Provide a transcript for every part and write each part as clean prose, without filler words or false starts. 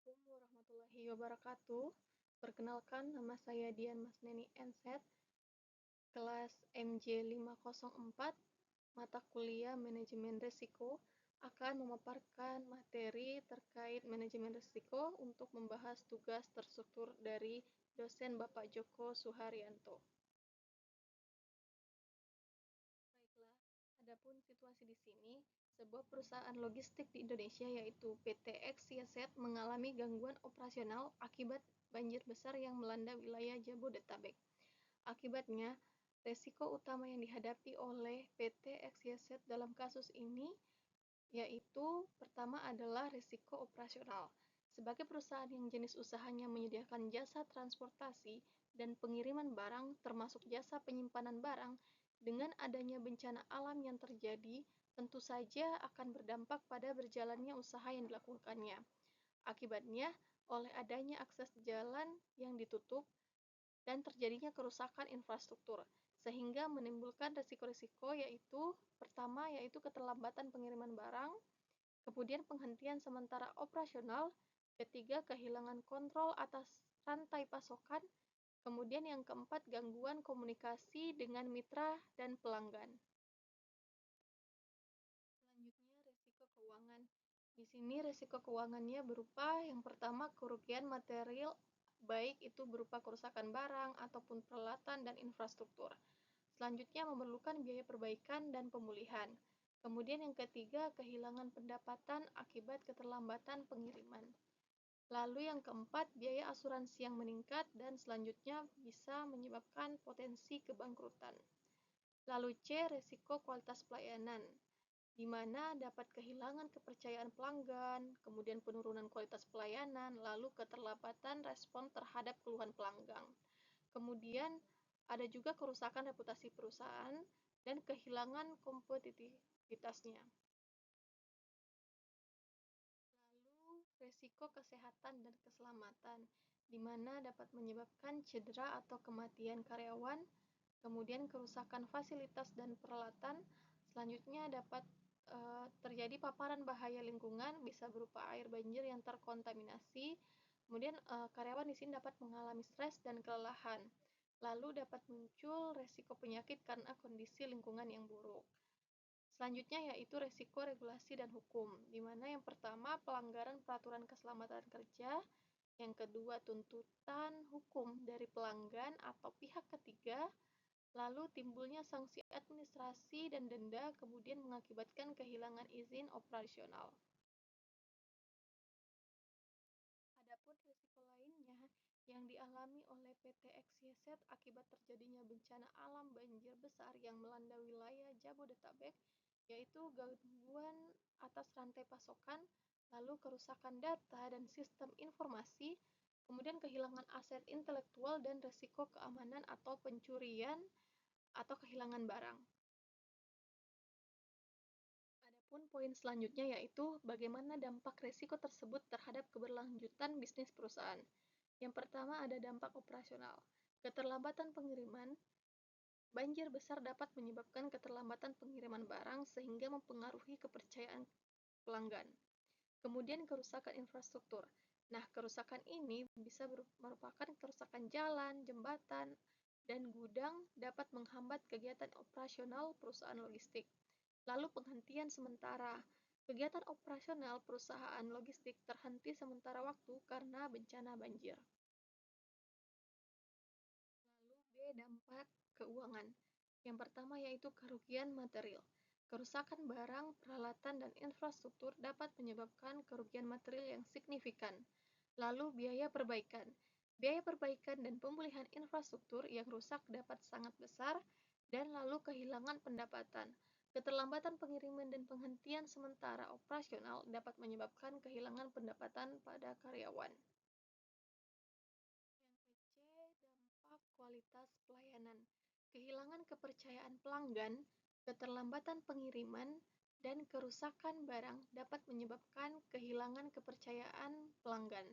Assalamualaikum warahmatullahi wabarakatuh. Perkenalkan, nama saya Dian Masneni NZ, kelas MJ 504, mata kuliah Manajemen Risiko, akan memaparkan materi terkait manajemen risiko untuk membahas tugas terstruktur dari dosen Bapak Joko Suharyanto. Baiklah, adapun situasi di sini, sebuah perusahaan logistik di Indonesia yaitu PT XYZ mengalami gangguan operasional akibat banjir besar yang melanda wilayah Jabodetabek. Akibatnya, resiko utama yang dihadapi oleh PT XYZ dalam kasus ini yaitu pertama adalah risiko operasional. Sebagai perusahaan yang jenis usahanya menyediakan jasa transportasi dan pengiriman barang termasuk jasa penyimpanan barang, dengan adanya bencana alam yang terjadi, tentu saja akan berdampak pada berjalannya usaha yang dilakukannya. Akibatnya, oleh adanya akses jalan yang ditutup dan terjadinya kerusakan infrastruktur, sehingga menimbulkan risiko-risiko yaitu pertama yaitu keterlambatan pengiriman barang, kemudian penghentian sementara operasional, ketiga kehilangan kontrol atas rantai pasokan, kemudian yang keempat gangguan komunikasi dengan mitra dan pelanggan. Selanjutnya risiko keuangan. Di sini risiko keuangannya berupa yang pertama kerugian material baik itu berupa kerusakan barang ataupun peralatan dan infrastruktur. Selanjutnya memerlukan biaya perbaikan dan pemulihan. Kemudian yang ketiga kehilangan pendapatan akibat keterlambatan pengiriman. Lalu yang keempat biaya asuransi yang meningkat dan selanjutnya bisa menyebabkan potensi kebangkrutan. Lalu C. Risiko kualitas pelayanan, di mana dapat kehilangan kepercayaan pelanggan, kemudian penurunan kualitas pelayanan, lalu keterlambatan respon terhadap keluhan pelanggan. Kemudian ada juga kerusakan reputasi perusahaan dan kehilangan kompetitivitasnya. Lalu resiko kesehatan dan keselamatan, di mana dapat menyebabkan cedera atau kematian karyawan, kemudian kerusakan fasilitas dan peralatan, selanjutnya dapat terjadi paparan bahaya lingkungan, bisa berupa air banjir yang terkontaminasi, kemudian karyawan di sini dapat mengalami stres dan kelelahan, lalu dapat muncul resiko penyakit karena kondisi lingkungan yang buruk. Selanjutnya yaitu resiko regulasi dan hukum, di mana yang pertama pelanggaran peraturan keselamatan kerja, yang kedua tuntutan hukum dari pelanggan atau pihak ketiga, lalu timbulnya sanksi administrasi dan denda, kemudian mengakibatkan kehilangan izin operasional. Adapun risiko lainnya yang dialami oleh PT XYZ akibat terjadinya bencana alam banjir besar yang melanda wilayah Jabodetabek, yaitu gangguan atas rantai pasokan, lalu kerusakan data dan sistem informasi, kemudian kehilangan aset intelektual dan risiko keamanan atau pencurian atau kehilangan barang. Adapun poin selanjutnya yaitu bagaimana dampak risiko tersebut terhadap keberlanjutan bisnis perusahaan. Yang pertama ada dampak operasional. Keterlambatan pengiriman. Banjir besar dapat menyebabkan keterlambatan pengiriman barang sehingga mempengaruhi kepercayaan pelanggan. Kemudian kerusakan infrastruktur. Nah, kerusakan ini bisa merupakan kerusakan jalan, jembatan, dan gudang dapat menghambat kegiatan operasional perusahaan logistik. Lalu penghentian sementara. Kegiatan operasional perusahaan logistik terhenti sementara waktu karena bencana banjir. Lalu B. Dampak keuangan. Yang pertama yaitu kerugian material. Kerusakan barang, peralatan, dan infrastruktur dapat menyebabkan kerugian material yang signifikan. Lalu biaya perbaikan. Biaya perbaikan dan pemulihan infrastruktur yang rusak dapat sangat besar, dan lalu kehilangan pendapatan. Keterlambatan pengiriman dan penghentian sementara operasional dapat menyebabkan kehilangan pendapatan pada karyawan. Yang ke-C, dampak kualitas pelayanan. Kehilangan kepercayaan pelanggan, keterlambatan pengiriman, dan kerusakan barang dapat menyebabkan kehilangan kepercayaan pelanggan.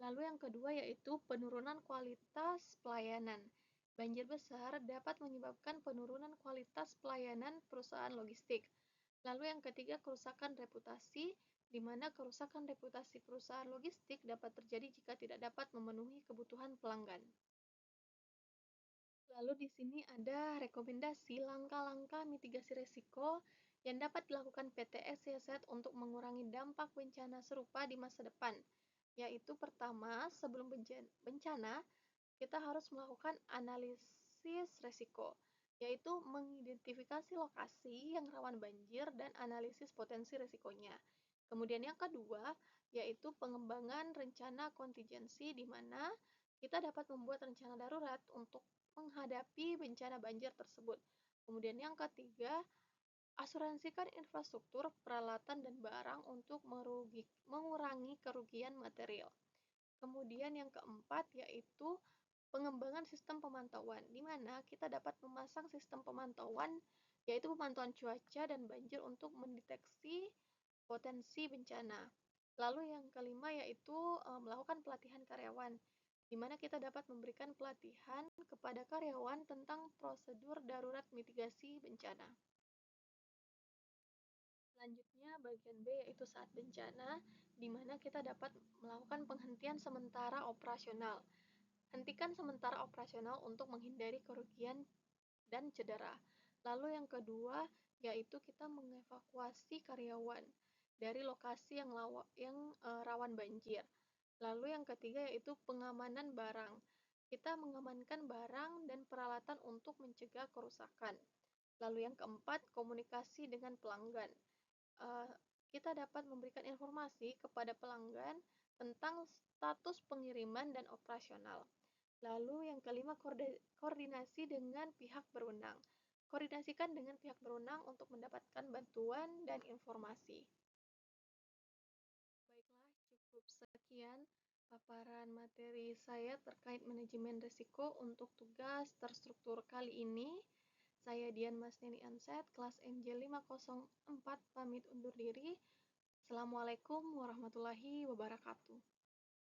Lalu yang kedua yaitu penurunan kualitas pelayanan. Banjir besar dapat menyebabkan penurunan kualitas pelayanan perusahaan logistik. Lalu yang ketiga kerusakan reputasi, di mana kerusakan reputasi perusahaan logistik dapat terjadi jika tidak dapat memenuhi kebutuhan pelanggan. Lalu di sini ada rekomendasi langkah-langkah mitigasi risiko yang dapat dilakukan PT SCZ untuk mengurangi dampak bencana serupa di masa depan. Yaitu pertama, sebelum bencana, kita harus melakukan analisis risiko, yaitu mengidentifikasi lokasi yang rawan banjir dan analisis potensi risikonya. Kemudian yang kedua, yaitu pengembangan rencana kontingensi di mana kita dapat membuat rencana darurat untuk menghadapi bencana banjir tersebut. Kemudian yang ketiga, asuransikan infrastruktur, peralatan, dan barang untuk mengurangi kerugian material. Kemudian yang keempat yaitu pengembangan sistem pemantauan, di mana kita dapat memasang sistem pemantauan, yaitu pemantauan cuaca dan banjir untuk mendeteksi potensi bencana. Lalu yang kelima yaitu melakukan pelatihan karyawan, di mana kita dapat memberikan pelatihan kepada karyawan tentang prosedur darurat mitigasi bencana. Selanjutnya bagian B yaitu saat bencana, di mana kita dapat melakukan penghentian sementara operasional. Hentikan sementara operasional untuk menghindari kerugian dan cedera. Lalu yang kedua yaitu kita mengevakuasi karyawan dari lokasi yang rawan banjir. Lalu yang ketiga yaitu pengamanan barang. Kita mengamankan barang dan peralatan untuk mencegah kerusakan. Lalu yang keempat, komunikasi dengan pelanggan. Uh, kita dapat memberikan informasi kepada pelanggan tentang status pengiriman dan operasional. Lalu yang kelima, koordinasi dengan pihak berwenang. Koordinasikan dengan pihak berwenang untuk mendapatkan bantuan dan informasi. Baiklah, cukup sekian paparan materi saya terkait manajemen risiko untuk tugas terstruktur kali ini. Saya Dian Masneni Anset, kelas MJ 504, pamit undur diri. Assalamualaikum warahmatullahi wabarakatuh.